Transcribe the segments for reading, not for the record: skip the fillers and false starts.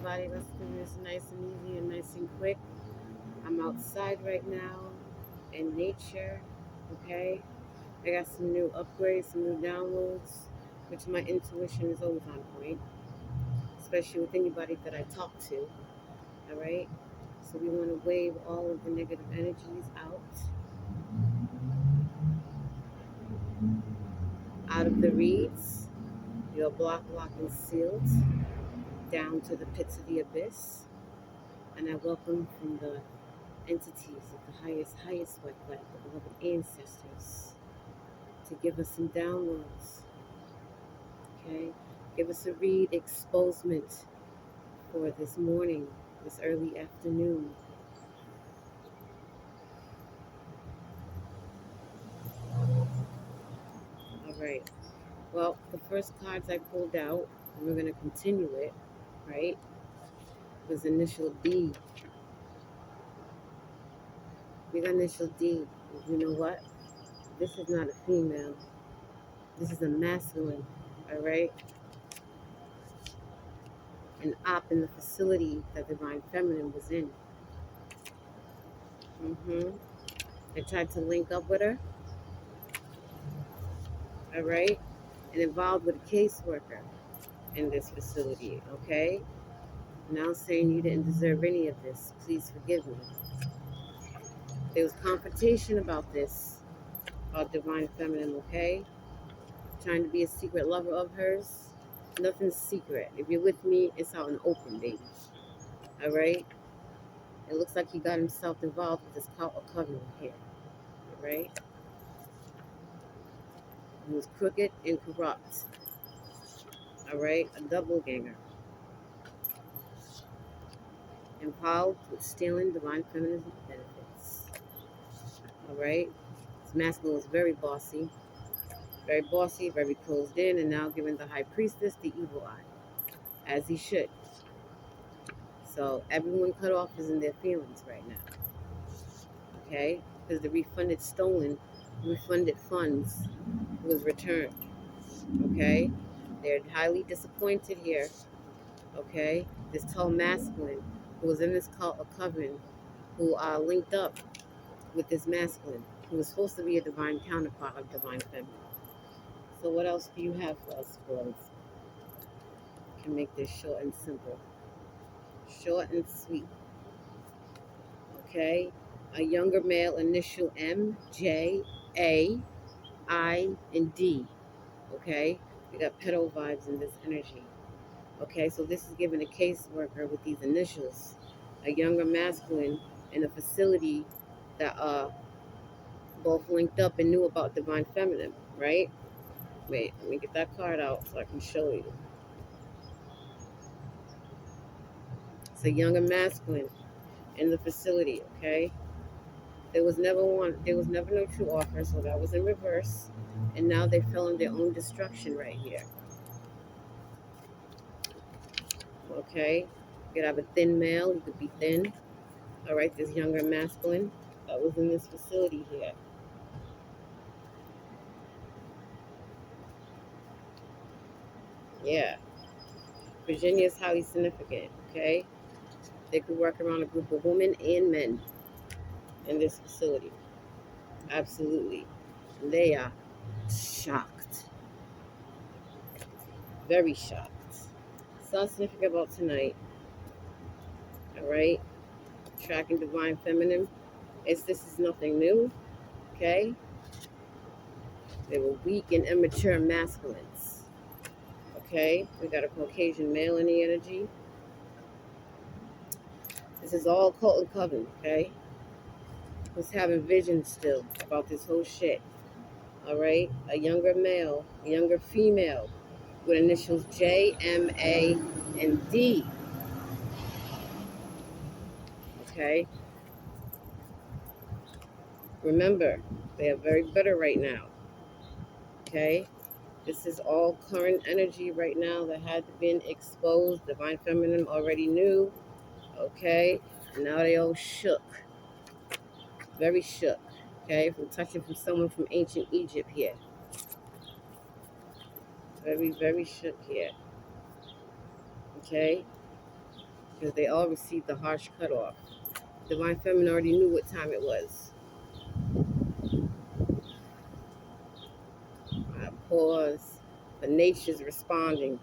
everybody. Let's do this nice and easy and nice and quick. I'm outside right now in nature, okay? I got some new upgrades, some new downloads, which my intuition is always on point, especially with anybody that I talk to, all right? So we want to wave all of the negative energies out of the reeds. You're blocked, locked, and sealed down to the pits of the abyss. And I welcome from the entities of the highest white light, the beloved ancestors, to give us some downloads, okay? Give us a read exposement for this morning, this early afternoon. All right. Well, the first cards I pulled out, and we're going to continue it, right, was initial D. We got initial D. You know what? This is not a female. This is a masculine, all right? An op in the facility that Divine Feminine was in. I tried to link up with her, all right, and involved with a caseworker in this facility, okay? Now saying you didn't deserve any of this. Please forgive me. There was confrontation about this, about Divine Feminine, okay? Trying to be a secret lover of hers. Nothing's secret. If you're with me, it's out in the open, baby. All right? It looks like he got himself involved with this covenant here. All right? He was crooked and corrupt. All right? A double ganger. Involved with stealing Divine Feminine's benefits. All right? This masculine was very bossy, very closed in, and now giving the high priestess the evil eye, as he should. So everyone cut off is in their feelings right now, okay? Because the refunded funds was returned, okay? They're highly disappointed here, okay? This tall masculine who was in this cult of coven, who linked up with this masculine, who was supposed to be a divine counterpart of divine feminine. So what else do you have for us, boys? Can make this short and simple. Short and sweet. Okay? A younger male, initial M, J, A, I, and D. Okay? We got pedo vibes in this energy. Okay, so this is giving a caseworker with these initials, a younger masculine in a facility that both linked up and knew about divine feminine, right? Wait, let me get that card out so I can show you. It's a younger masculine in the facility, okay? There was never no true offer, so that was in reverse. And now they fell in their own destruction right here. Okay? You could have a thin male, you could be thin. All right, this younger masculine that was in this facility here. Yeah. Virginia is highly significant, okay? They could work around a group of women and men in this facility. Absolutely. They are shocked. Very shocked. So significant about tonight. All right? Tracking divine feminine. This is nothing new, okay? They were weak and immature masculines, okay? We got a Caucasian male in the energy. This is all cult and coven, okay? Was having visions still about this whole shit, all right? A younger male, a younger female with initials J, M, A, and D, okay? Remember, they are very bitter right now, okay? This is all current energy right now that had been exposed. Divine Feminine already knew, okay? And now they all shook, very shook, okay? From touching from someone from ancient Egypt here. Very, very shook here, okay? because they all received the harsh cutoff. Divine Feminine already knew what time it was. Pause. The nature's responding.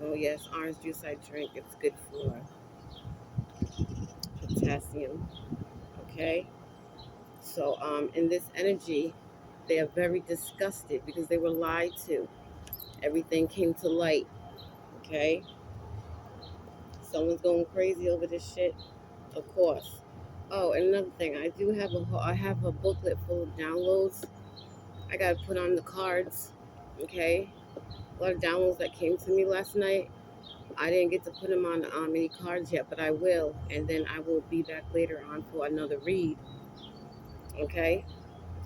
Oh yes, orange juice I drink. It's good for potassium. Okay. So in this energy, they are very disgusted because they were lied to. Everything came to light. Okay. Someone's going crazy over this shit. Of course. Oh, and another thing, I have a booklet full of downloads. I gotta put on the cards. Okay. A lot of downloads that came to me last night. I didn't get to put them on any cards yet, but I will, and then I will be back later on for another read. Okay,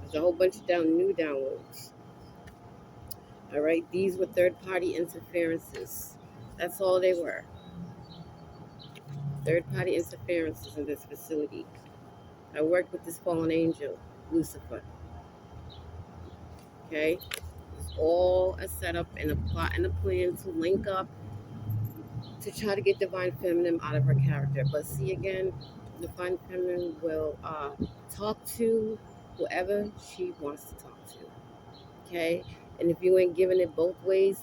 there's a whole bunch of new downloads. All right, these were third-party interferences. That's all they were. Third-party interferences in this facility. I worked with this fallen angel, Lucifer. Okay, it's all a setup and a plot and a plan to link up to try to get Divine Feminine out of her character. But see again, Divine Feminine will talk to whoever she wants to talk to. Okay? And if you ain't giving it both ways,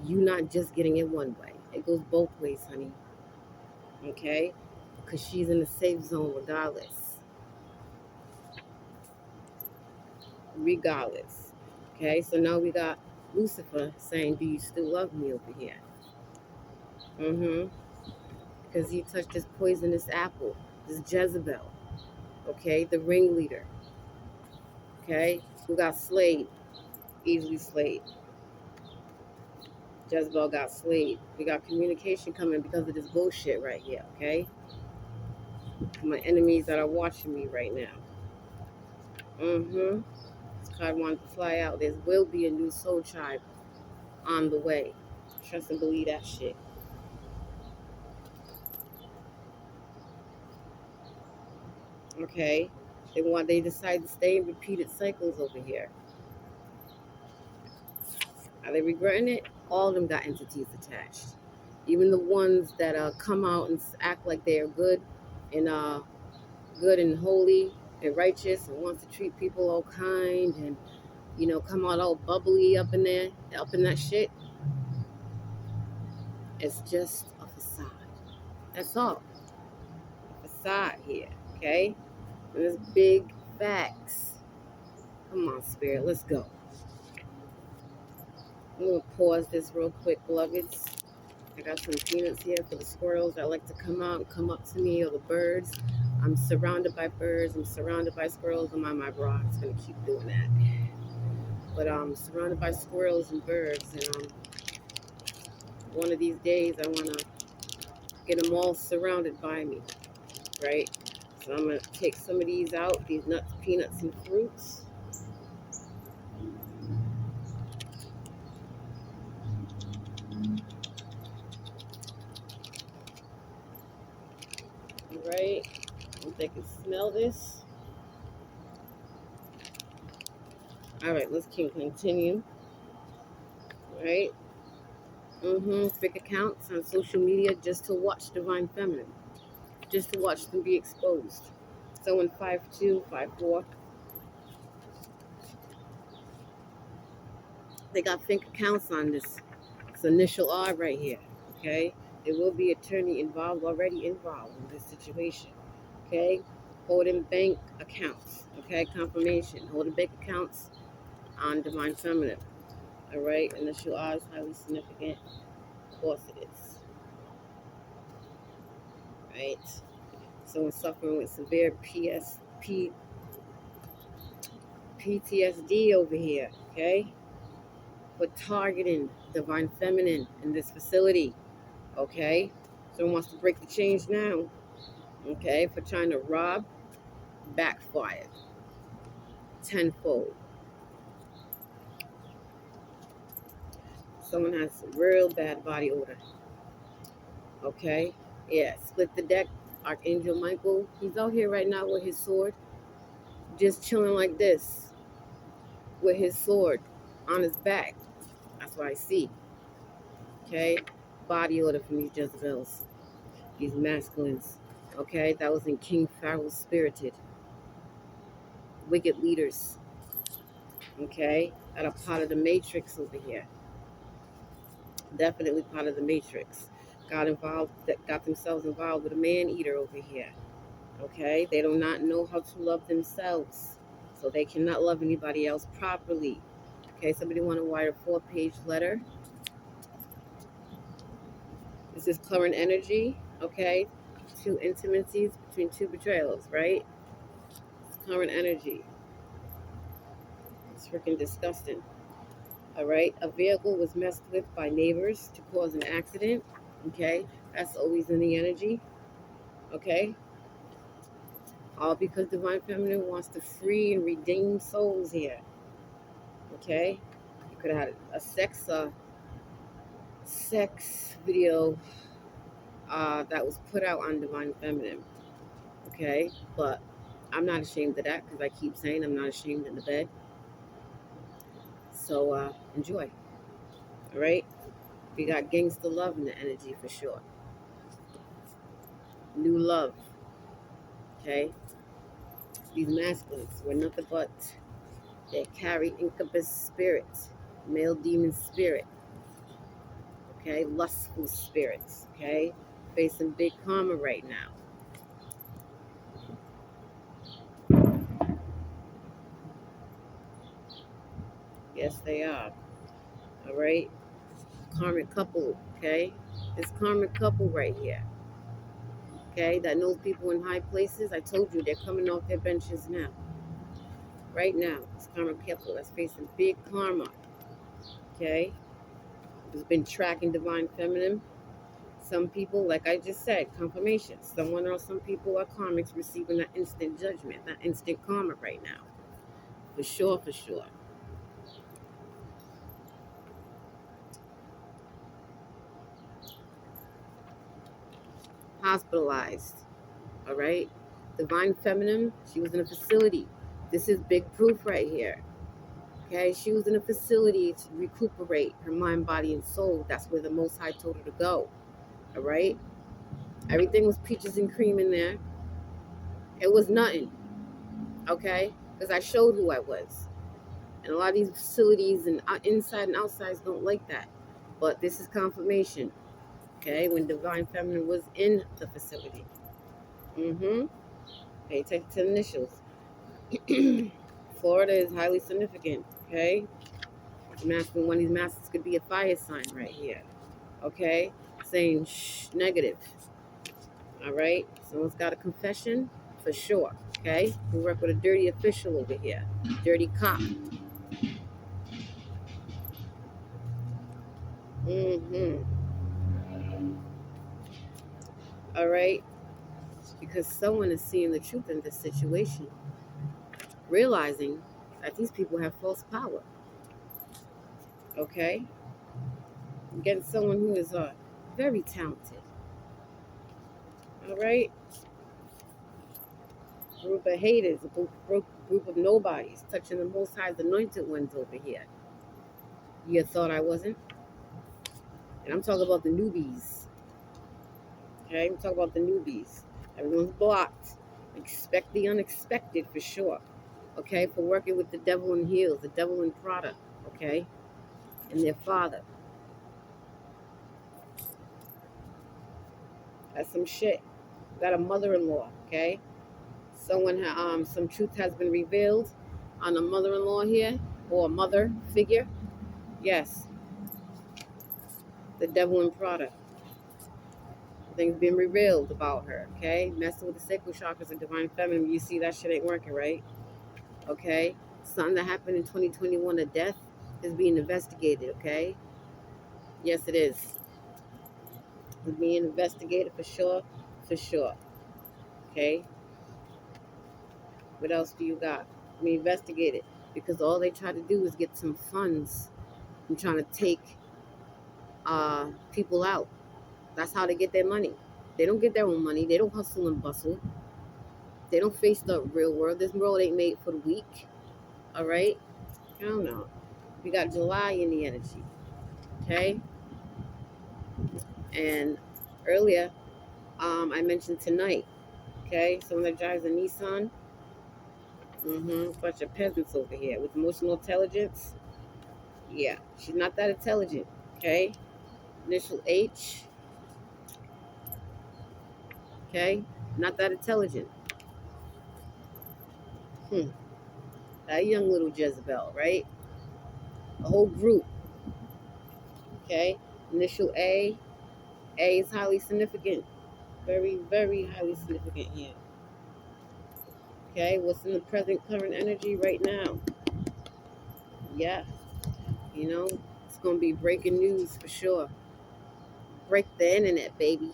you not just getting it one way. It goes both ways, honey. Okay? Because she's in the safe zone regardless. Regardless. Okay? So now we got Lucifer saying, do you still love me over here? Mm-hmm. Because he touched this poisonous apple, this Jezebel. Okay? The ringleader. Okay? Who got slayed. Easily slayed. Jezebel got slayed. We got communication coming because of this bullshit right here, okay? My enemies that are watching me right now. Mm-hmm. This card wanted to fly out. There will be a new soul tribe on the way. Trust and believe that shit. Okay? They decide to stay in repeated cycles over here. Are they regretting it? All of them got entities attached. Even the ones that come out and act like they are good and holy and righteous and wants to treat people all kind and come out all bubbly up in there, up in that shit. It's just a facade. That's all. A facade here, okay? And there's big facts. Come on, Spirit, let's go. I'm gonna pause this real quick, beloveds. I got some peanuts here for the squirrels that like to come out and come up to me, or the birds. I'm surrounded by birds. I'm surrounded by squirrels. I'm on my bra. It's gonna keep doing that. But I'm surrounded by squirrels and birds, and one of these days I want to get them all surrounded by me, right? So I'm going to take some of these out, these nuts, peanuts, and fruits. All right, if they can smell this. All right, let's keep continue. All right. Fake accounts on social media just to watch Divine Feminine, just to watch them be exposed. Someone 5'2", 5'4". They got fake accounts on this. It's initial R right here. Okay. There will be attorney already involved in this situation. Okay. Holding bank accounts. Okay. Confirmation. Holding bank accounts on Divine Feminine. All right. Initial R is highly significant. Of course it is. Right. Someone suffering with severe PTSD over here. Okay. For targeting Divine Feminine in this facility. Okay. Someone wants to break the chains now. Okay. For trying to rob, backfired tenfold. Someone has real bad body odor. Okay. Yeah. Split the deck. Archangel Michael, he's out here right now with his sword, just chilling like this, with his sword on his back. That's what I see. Okay? Body order from these Jezebels, these masculines. Okay? That was in King Pharaoh's spirited. Wicked leaders. Okay? That are part of the matrix over here. Definitely part of the matrix. Got themselves involved with a man eater over here. Okay? They do not know how to love themselves. So they cannot love anybody else properly. Okay, somebody want to write a 4-page letter. This is current energy, okay? 2 intimacies between 2 betrayals, right? It's current energy. It's freaking disgusting. All right, a vehicle was messed with by neighbors to cause an accident. Okay, that's always in the energy. Okay, all because Divine Feminine wants to free and redeem souls here. Okay, you could have had a sex video that was put out on Divine Feminine. Okay, but I'm not ashamed of that because I keep saying I'm not ashamed in the bed. So enjoy. All right, we got gangster love in the energy for sure. New love. Okay, these masculines were nothing but they carry incubus spirit, male demon spirit. Okay, lustful spirits. Okay, facing big karma right now. Yes, they are. All right, karmic couple. Okay, this karmic couple right here. Okay, that knows people in high places. I told you they're coming off their benches now. Right now, this karmic couple that's facing big karma. Okay, who's been tracking Divine Feminine. Some people, like I just said, confirmation. Someone or some people are karmics receiving that instant judgment, that instant karma right now. For sure, for sure. Hospitalized. All right. Divine Feminine, she was in a facility. This is big proof right here. Okay, she was in a facility to recuperate her mind, body, and soul. That's where the Most High told her to go. All right, everything was peaches and cream in there. It was nothing. Okay, because I showed who I was, and a lot of these facilities and inside and outsides don't like that. But this is confirmation. Okay, when Divine Feminine was in the facility. Pay attention to the initials. Florida is highly significant. Okay, masculine. One of these masters could be a fire sign right here. Okay, saying shh, negative. All right, someone's got a confession for sure. Okay, we work with a dirty official over here, dirty cop. All right, because someone is seeing the truth in this situation, realizing that these people have false power. Okay, getting someone who is very talented. All right, group of haters, a group of nobodies touching the Most High's anointed ones over here. You thought I wasn't? And I'm talking about the newbies. Okay, I'm talking about the newbies. Everyone's blocked. Expect the unexpected for sure. Okay, for working with the devil in heels, the devil in Prada. Okay, and their father. That's some shit. Got a mother-in-law. Okay, some truth has been revealed on a mother-in-law here or a mother figure. Yes, the devil in Prada. Things been revealed about her. Okay, messing with the sacral chakras and Divine Feminine. You see that shit ain't working, right? Okay, something that happened in 2021, a death is being investigated. Okay, yes, it is. It's being investigated for sure, for sure. Okay, what else do you got? We investigate it because all they try to do is get some funds from trying to take people out. That's how they get their money. They don't get their own money. They don't hustle and bustle. They don't face the real world. This world ain't made for the weak. All right? I don't know. We got July in the energy. Okay? And earlier, I mentioned tonight. Okay? Someone that drives a Nissan. Bunch of peasants over here with emotional intelligence. Yeah, she's not that intelligent. Okay? Initial H. Okay? Not that intelligent. That young little Jezebel, right? A whole group. Okay? Initial A. A is highly significant. Very, very highly significant here. Okay? What's in the present current energy right now? Yeah. You know, it's going to be breaking news for sure. Break the internet, baby.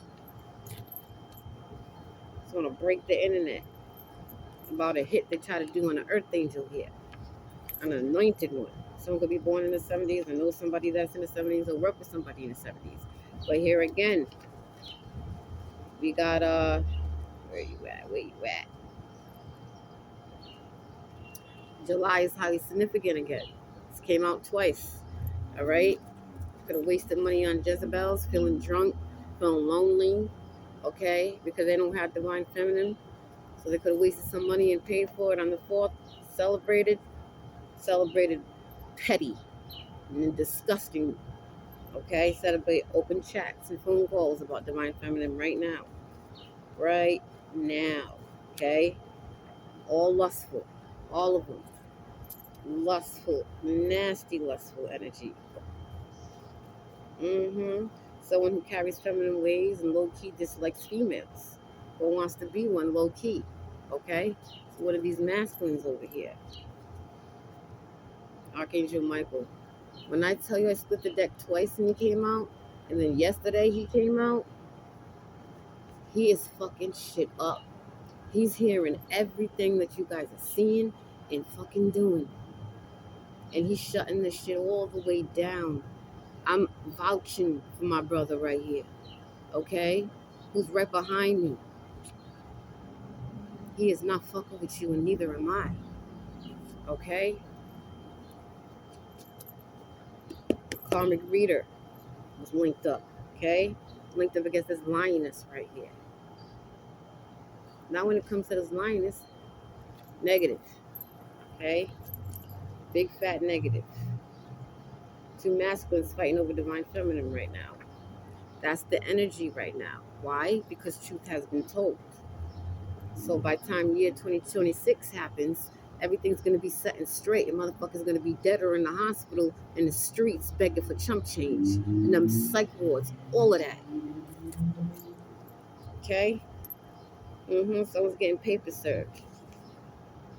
It's going to break the internet. About a hit they try to do on an earth angel here. An anointed one. Someone could be born in the 70s and know somebody that's in the 70s or work with somebody in the 70s. But here again, we got where you at? Where you at? July is highly significant again. This came out twice. All right? Could have wasted money on Jezebels, feeling drunk, feeling lonely, okay? Because they don't have divine feminine. So they could have wasted some money and paid for it on the 4th. Celebrated petty and disgusting. Okay? Set up open chats and phone calls about divine feminine right now. Right now. Okay? All lustful. All of them. Lustful. Nasty lustful energy. Someone who carries feminine ways and low-key dislikes females. Or wants to be one low-key. Okay? So what are these masculines over here? Archangel Michael. When I tell you I split the deck twice and he came out, and then yesterday he came out, he is fucking shit up. He's hearing everything that you guys are seeing and fucking doing. And he's shutting this shit all the way down. I'm vouching for my brother right here. Okay? Who's right behind me. He is not fucking with you and neither am I. Okay? Karmic reader was linked up. Okay? Linked up against this lioness right here. Now when it comes to this lioness, negative. Okay? Big fat negative. Two masculines fighting over divine feminine right now. That's the energy right now. Why? Because truth has been told. So by the time year 2026 happens, everything's going to be set and straight. And motherfuckers going to be dead or in the hospital, in the streets, begging for chump change. And them psych wards, all of that. Okay? Someone's getting paper served.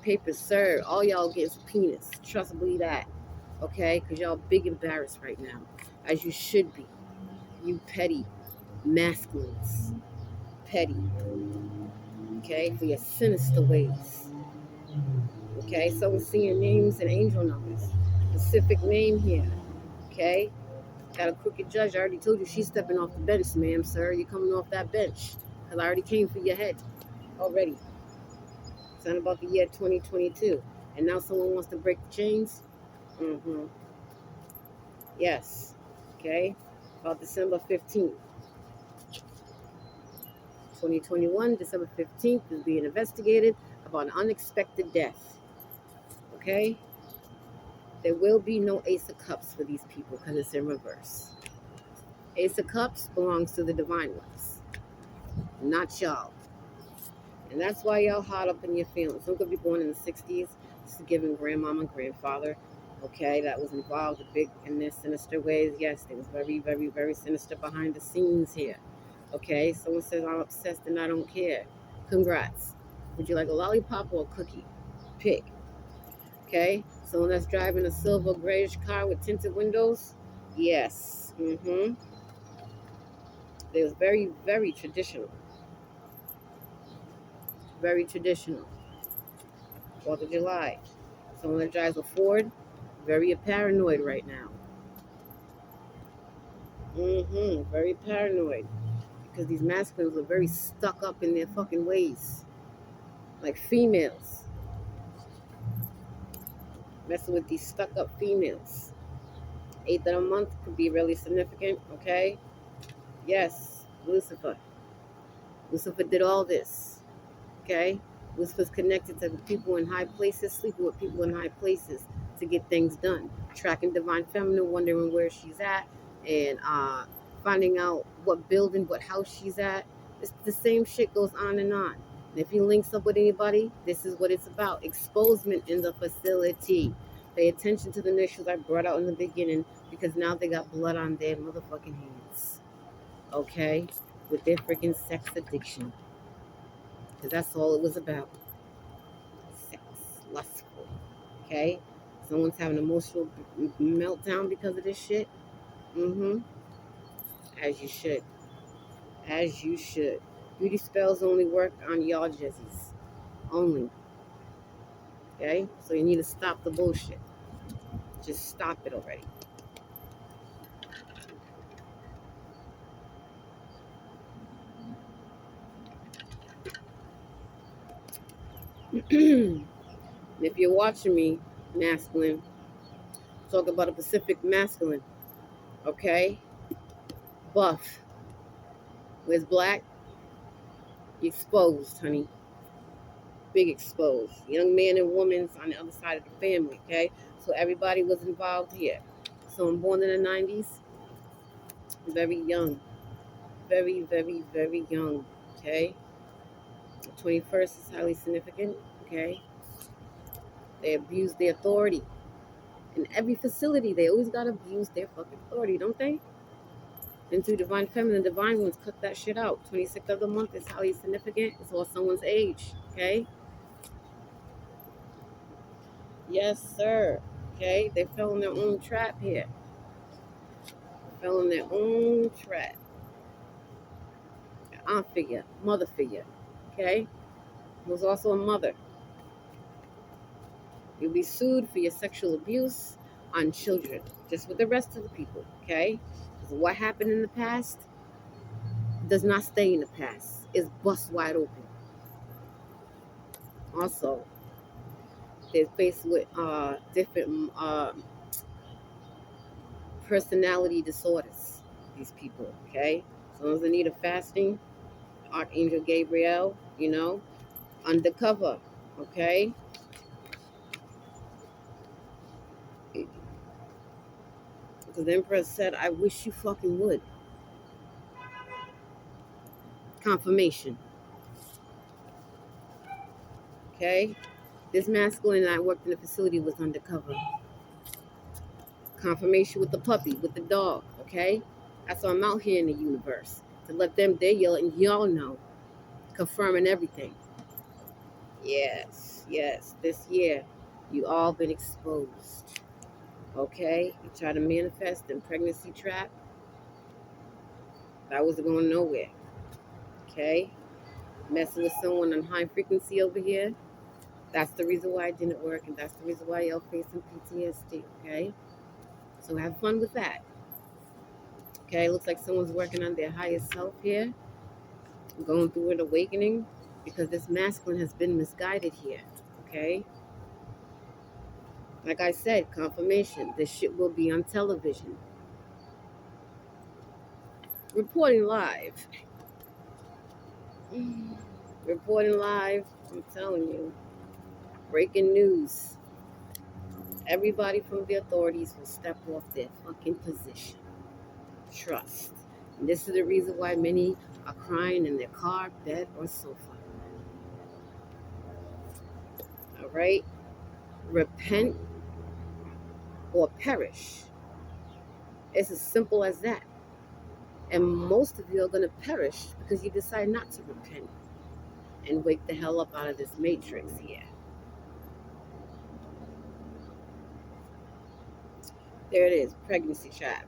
Paper served. All y'all getting subpoenas. Trust me that. Okay? Because y'all big embarrassed right now. As you should be. You petty masculines. Petty. Okay? For your sinister ways. Okay? Someone's seeing names and angel numbers. Specific name here. Okay? Got a crooked judge. I already told you she's stepping off the bench, ma'am, sir. You're coming off that bench. Because I already came for your head. Already. It's about the year 2022. And now someone wants to break the chains? Yes. Okay? About December 15th. 2021, December 15th is being investigated about an unexpected death. Okay? There will be no Ace of Cups for these people because it's in reverse. Ace of Cups belongs to the divine ones, not y'all. And that's why y'all hot up in your feelings. Some could be born in the 60s, just giving grandmama and grandfather, okay, that was involved in their sinister ways. Yes, they was very, very, very sinister behind the scenes here. Okay, someone says I'm obsessed and I don't care. Congrats. Would you like a lollipop or a cookie? Pick. Okay, someone that's driving a silver grayish car with tinted windows? Yes. It was very, very traditional. Very traditional. 4th of July. Someone that drives a Ford, very paranoid right now. Very paranoid. Because these masculines are very stuck up in their fucking ways. Like females. Messing with these stuck up females. 8th of the month could be really significant, okay? Yes, Lucifer. Lucifer did all this, okay? Lucifer's connected to the people in high places, sleeping with people in high places to get things done. Tracking divine feminine, wondering where she's at, and finding out what building, what house she's at. It's the same shit goes on and on. And if he links up with anybody, this is what it's about. Exposement in the facility. Pay attention to the initials I brought out in the beginning, because now they got blood on their motherfucking hands. Okay? With their freaking sex addiction. Because that's all it was about. Sex. Lustful. Okay? Someone's having an emotional meltdown because of this shit. Mm-hmm. As you should. As you should. Beauty spells only work on y'all jizzies. Only. Okay? So you need to stop the bullshit. Just stop it already. If you're watching me, masculine, talk about a Pacific masculine. Okay? Buff. Where's black? Exposed, honey. Big exposed. Young man and woman's on the other side of the family, okay? So everybody was involved here. So I'm born in the 90s. Very young. Very, very, very young, okay? The 21st is highly significant, okay? They abuse their authority. In every facility, they always gotta abuse their fucking authority, don't they? And through divine feminine, divine ones cut that shit out. 26th of the month is highly significant. It's all someone's age, okay? Yes, sir. Okay, they fell in their own trap here. Fell in their own trap. Aunt figure, mother figure. Okay, was also a mother. You'll be sued for your sexual abuse on children, just with the rest of the people. Okay, because what happened in the past does not stay in the past. It's bust wide open. Also, they're faced with different personality disorders. These people. Okay, someone's in need of fasting. Archangel Gabriel, undercover, okay? Because the Empress said, I wish you fucking would. Confirmation, okay? This masculine that I worked in the facility was undercover. Confirmation with the puppy, with the dog, okay? That's why I'm out here in the universe. To let them, they yell and y'all know. Confirming everything. Yes, this year, you all been exposed. Okay? You try to manifest in pregnancy trap. That wasn't going nowhere. Okay? Messing with someone on high frequency over here. That's the reason why it didn't work, and that's the reason why y'all facing PTSD, okay? So have fun with that. Okay, looks like someone's working on their higher self here, going through an awakening, because this masculine has been misguided here, okay? Like I said, confirmation, this shit will be on television. Reporting live. Reporting live, I'm telling you. Breaking news. Everybody from the authorities will step off their fucking position. Trust. And this is the reason why many are crying in their car, bed, or sofa. All right? Repent or perish. It's as simple as that. And most of you are going to perish because you decide not to repent and wake the hell up out of this matrix here. There it is, pregnancy trap.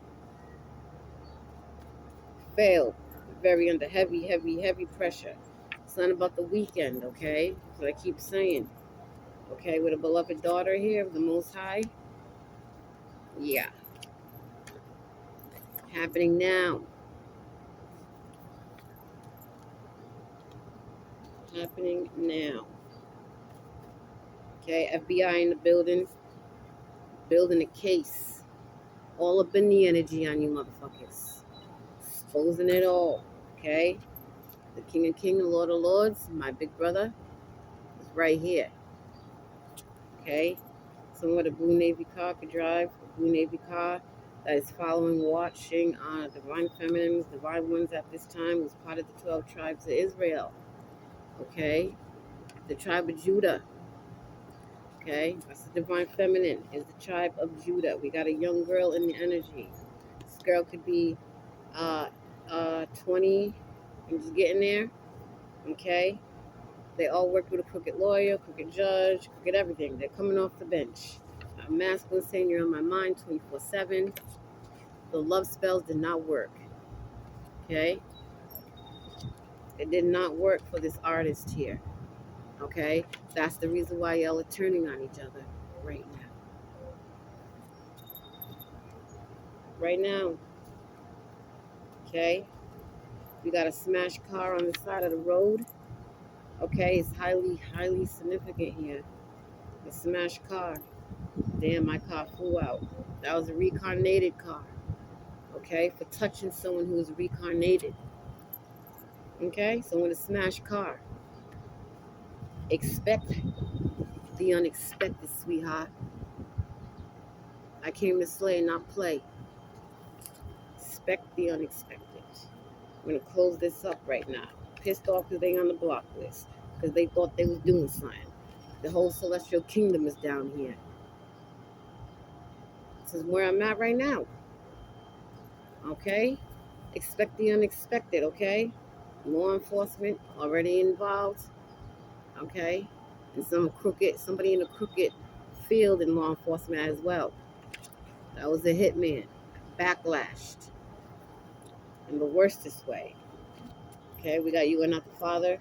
Failed. Very under heavy, heavy, heavy pressure. It's not about the weekend, okay? That's what I keep saying. Okay, with a beloved daughter here of the Most High. Yeah. Happening now. happening now. Okay, FBI in the building, building a case. All up in the energy on you motherfuckers. Exposing it all. Okay? The King of Kings, the Lord of Lords, my big brother, is right here. Okay? Someone with a blue Navy car could drive, a blue Navy car that is following, watching divine feminines, divine ones at this time, was part of the 12 tribes of Israel. Okay? The tribe of Judah. Okay? That's the divine feminine, is the tribe of Judah. We got a young girl in the energy. This girl could be 20 and just getting there. Okay? They all worked with a crooked lawyer, crooked judge, crooked everything. They're coming off the bench. A masculine saying you're on my mind 24/7. The love spells did not work. Okay? It did not work for this artist here. Okay? That's the reason why y'all are turning on each other right now. Right now. Okay? We got a smashed car on the side of the road. Okay? It's highly, highly significant here. A smashed car. Damn, my car flew out. That was a reincarnated car. Okay? For touching someone who is reincarnated. Okay? So when a smashed car, expect the unexpected, sweetheart. I came to slay, not play. Expect the unexpected. I'm going to close this up right now. Pissed off because they on the block list. Because they thought they was doing something. The whole celestial kingdom is down here. This is where I'm at right now. Okay? Expect the unexpected, okay? Law enforcement already involved. Okay? And somebody in a crooked field in law enforcement as well. That was a hitman. Backlashed. In the worstest way. Okay, we got you are not the father.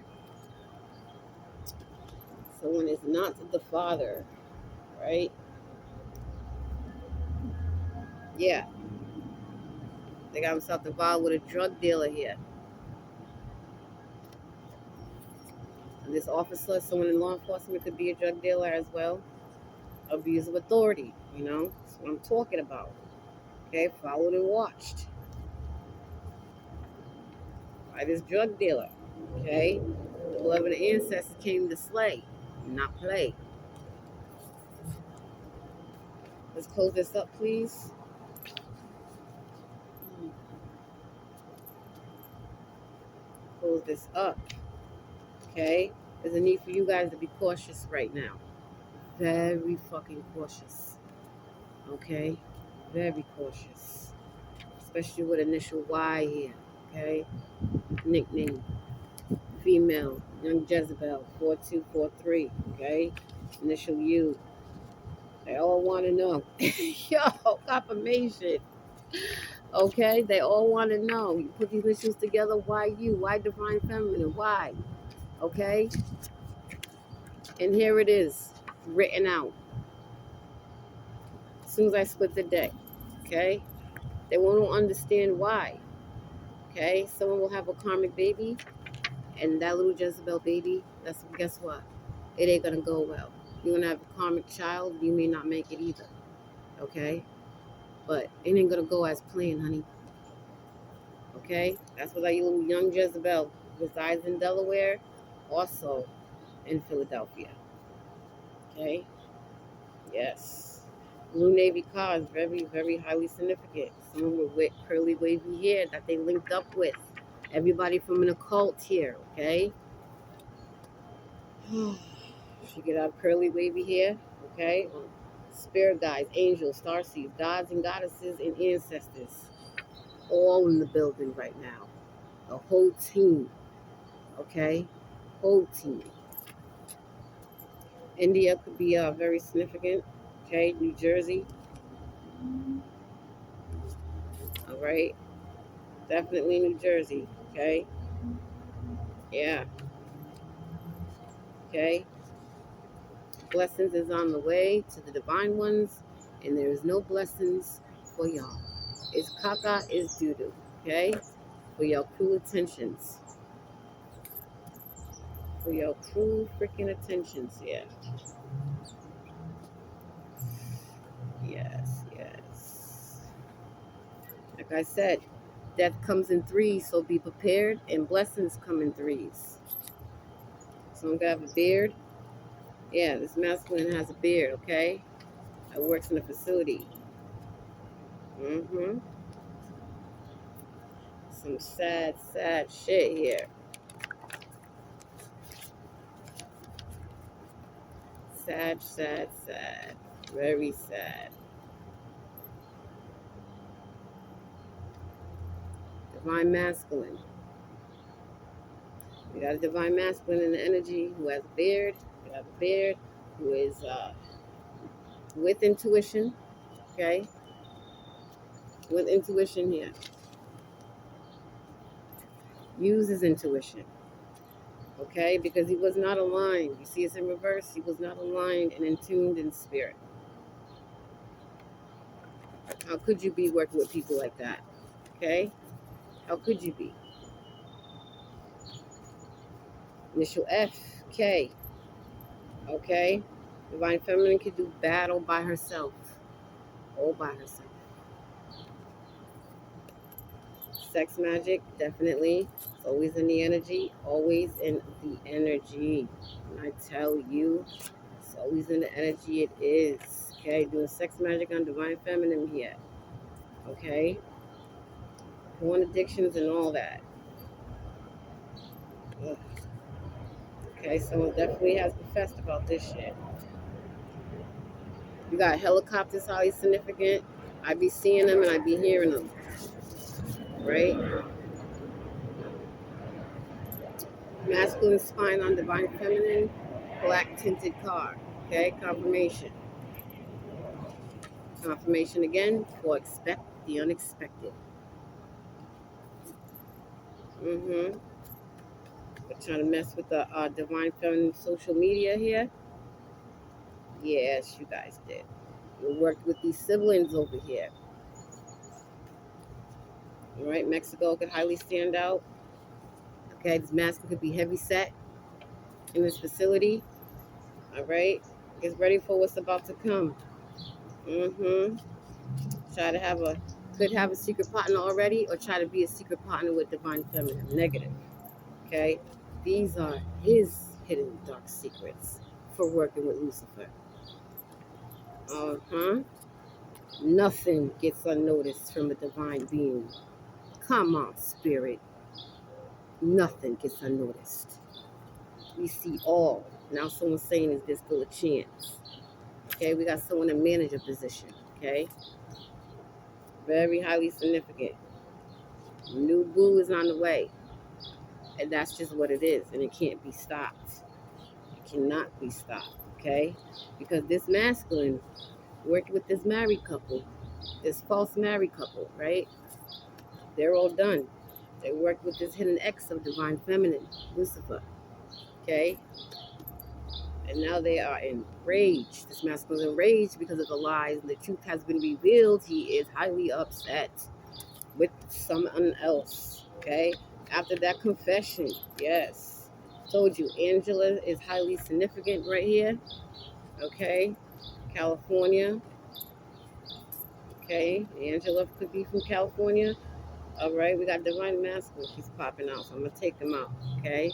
Someone is not the father, right? Yeah. They got himself involved with a drug dealer here. And this officer, someone in law enforcement, could be a drug dealer as well. Abuse of authority, you know? That's what I'm talking about. Okay, followed and watched by this drug dealer. Okay? The beloved ancestors came to slay, not play. Let's close this up, please. Close this up. Okay? There's a need for you guys to be cautious right now. Very fucking cautious. Okay? Very cautious. Especially with initial Y here. Okay? Nickname. Female. Young Jezebel. 4243. Okay? Initial U. They all want to know. Yo, confirmation. Okay? They all want to know. You put these initials together. Why you? Why Divine Feminine? Why? Okay? And here it is. Written out. As soon as I split the deck. Okay? They won't understand why. Okay? Someone will have a karmic baby, and that little Jezebel baby, guess what? It ain't gonna go well. You're gonna have a karmic child, you may not make it either. Okay? But it ain't gonna go as planned, honey. Okay? That's what that little young Jezebel resides in Delaware, also in Philadelphia. Okay? Yes. Blue Navy car is very, very highly significant. Someone with curly wavy hair that they linked up with. Everybody from an occult here, okay? She could have curly wavy hair, okay? Spirit guides, angels, starseeds, gods and goddesses, and ancestors. All in the building right now. The whole team, okay? Whole team. India could be very significant, okay? New Jersey. All right? Definitely New Jersey, okay? Yeah. Okay? Blessings is on the way to the divine ones, and there is no blessings for y'all. It's caca, it's doo-doo, okay? For your cruel intentions. for your true freaking attentions here. Yes, yes. Like I said, death comes in threes, so be prepared, and blessings come in threes. Someone got a beard. Yeah, this masculine has a beard, okay? It works in a facility. Mm-hmm. Some sad, sad shit here. Sad, sad, sad. Very sad. Divine masculine. We got a divine masculine in the energy who has a beard. We have a beard who is with intuition, okay? With intuition here. Uses intuition, okay? Because he was not aligned. You see it's in reverse. He was not aligned and in tuned in spirit. How could you be working with people like that, okay? How could you be? Initial F, K, okay? Divine feminine can do battle by herself, all by herself. Sex magic, definitely. It's always in the energy, always in the energy. When I tell you, it's always in the energy, it is. Okay, doing sex magic on divine feminine here. Okay, porn addictions and all that. Ugh. Okay, someone definitely has professed about this shit. You got helicopters, highly significant. I be seeing them and I be hearing them, right? Masculine spine on divine feminine, black tinted car. Okay, confirmation. Confirmation again for expect the unexpected. Mm-hmm. We're trying to mess with the divine feminine social media here. Yes, you guys did. You worked with these siblings over here. All right, Mexico could highly stand out. Okay, this masculine could be heavy set in this facility. All right, get ready for what's about to come. Mm-hmm. Try to have a could have a secret partner already, or try to be a secret partner with divine feminine. Negative. Okay, these are his hidden dark secrets for working with Lucifer. Uh-huh. Nothing gets unnoticed from a divine being. Come on, spirit. Nothing gets unnoticed. We see all. Now someone's saying, is there still a chance? Okay, we got someone in manager position. Okay, very highly significant. New boo is on the way. And that's just what it is. And it can't be stopped. It cannot be stopped. Okay, because this masculine worked with this married couple, this false married couple, right? They're all done. They worked with this hidden X of divine feminine, Lucifer. Okay? And now they are enraged. This masculine is enraged because of the lies and the truth has been revealed. He is highly upset with someone else. Okay? After that confession, yes. Told you, Angela is highly significant right here. Okay? California. Okay? Angela could be from California. All right, we got divine masculine. She's popping out, so I'm gonna take them out. Okay,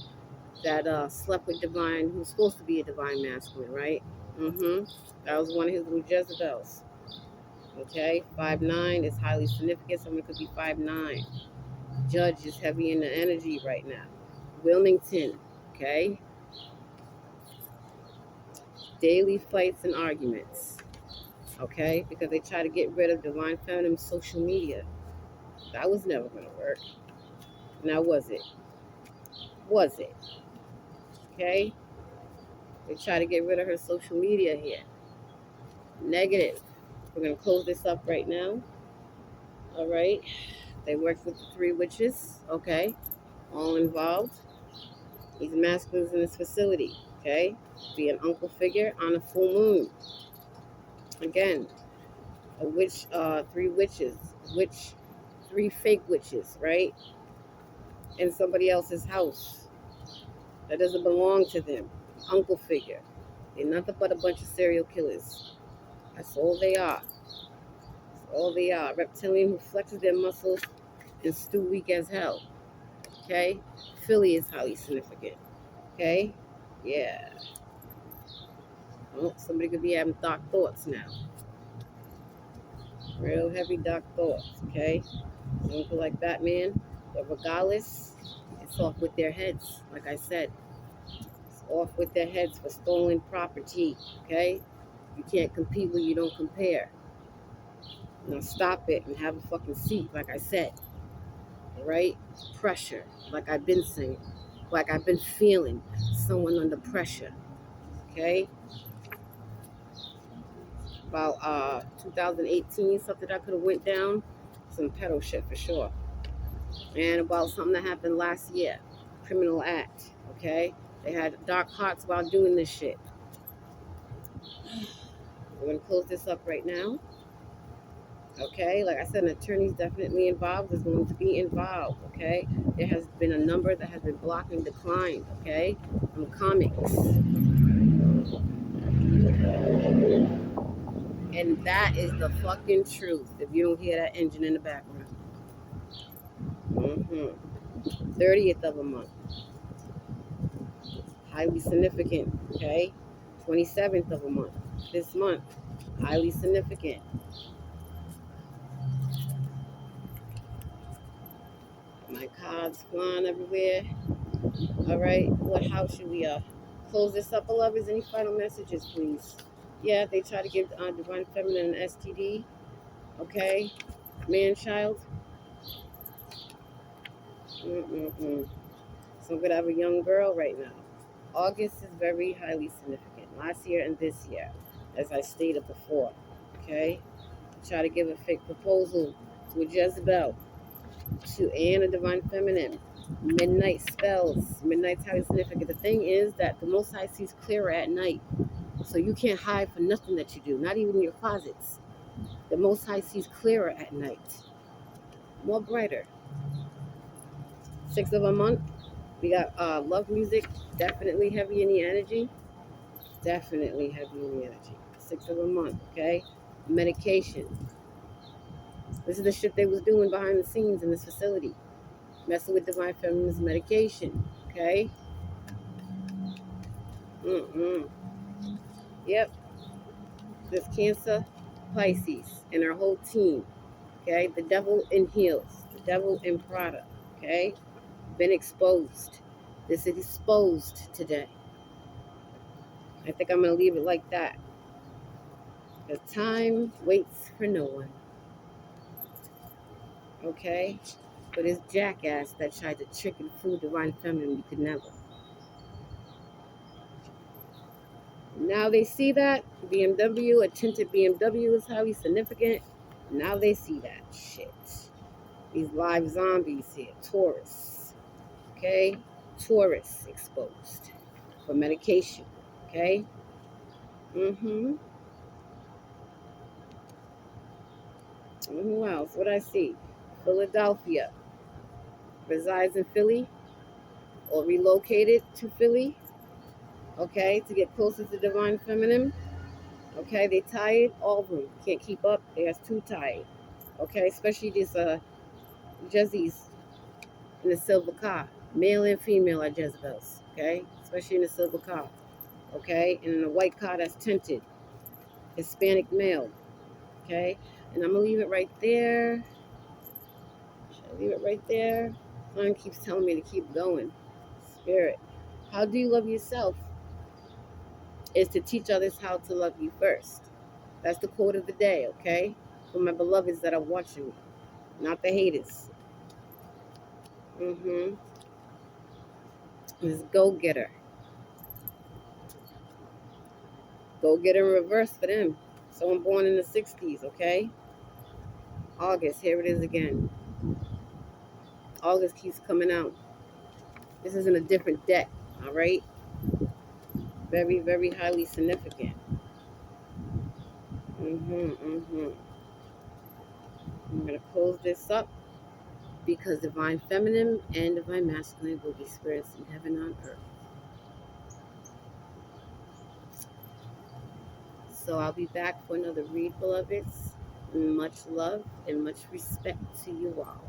that slept with divine, who's supposed to be a divine masculine, right? Mm-hmm. That was one of his little Jezebels. Okay, 5'9" is highly significant. Someone could be 5'9". Judge is heavy in the energy right now. Wilmington. Okay. Daily fights and arguments. Okay, because they try to get rid of divine feminine social media. That was never gonna work. Now was it? Was it? Okay. They try to get rid of her social media here. Negative. We're going to close this up right now. All right. They worked with the three witches. Okay. All involved. These masculines in this facility. Okay. Be an uncle figure on a full moon. Again, a witch, three witches. Three fake witches, right? In somebody else's house. that doesn't belong to them. Uncle figure. They're nothing but a bunch of serial killers. That's all they are. That's all they are. Reptilian who flexes their muscles and stew weak as hell. Okay? Philly is highly significant. Okay? Yeah. Oh, somebody could be having dark thoughts now. Real heavy dark thoughts. Okay? Some people like Batman. But regardless, it's off with their heads. Like I said, it's off with their heads for stolen property. Okay? You can't compete when you don't compare. Now stop it and have a fucking seat, like I said. All right? Pressure, like I've been saying, like I've been feeling someone under pressure. Okay? About 2018, something that could have went down, some pedo shit for sure. And about something that happened last year, criminal act. Okay? They had dark hearts while doing this shit. We're gonna close this up right now. Okay, like I said, an attorney's definitely involved, is going to be involved. Okay, there has been a number that has been blocked and declined. Okay, from comics, and that is the fucking truth. If you don't hear that engine in the background, 30th of a month, highly significant. Okay, 27th of a month, this month, highly significant. My cards flying everywhere. All right, what house should we close this up, beloveds? Any final messages, please? Yeah, they try to give Divine Feminine an STD. Okay, man, child. So I'm gonna have a young girl right now. August is very highly significant. Last year and this year, as I stated before. Okay, try to give a fake proposal to a Jezebel, to Anna Divine Feminine. Midnight spells. Midnight's highly significant. The thing is that the Most High sees clearer at night. So you can't hide for nothing that you do, not even in your closets. The Most High sees clearer at night, more brighter. 6th of a month, we got love music, definitely heavy in the energy. Definitely heavy in the energy. 6th of a month, okay? Medication. This is the shit they was doing behind the scenes in this facility. Messing with Divine Feminine's medication, okay? Yep. This Cancer, Pisces, and her whole team. Okay, the devil in heels, the devil in Prada. Okay, been exposed. This is exposed today. I think I'm gonna leave it like that. The time waits for no one. Okay, but it's jackass that tried to trick and fool Divine Feminine. You could never. Now they see that BMW, a tinted BMW, is highly significant. Now they see that shit. These live zombies here, Taurus. Okay, Taurus exposed for medication. Okay. And who else? What I see? Philadelphia. Resides in Philly or relocated to Philly. Okay, to get closer to Divine Feminine. Okay, they tired. All of them can't keep up. They're too tired. Okay, especially these Jezzies in the silver car. Male and female are Jezebels. Okay, especially in the silver car. Okay, and in a white car that's tinted. Hispanic male. Okay, and I'm gonna leave it right there. Should I leave it right there? Mine keeps telling me to keep going. Spirit. How do you love yourself? Is to teach others how to love you first. That's the quote of the day, okay? For my beloveds that are watching me, not the haters. This go getter. Go getter in reverse for them. Someone born in the 60s, okay? August, here it is again. August keeps coming out. This is in a different deck, all right? Very, very highly significant. I'm going to close this up because Divine Feminine and Divine Masculine will be spirits in heaven on earth. So I'll be back for another read, beloveds. Much love and much respect to you all.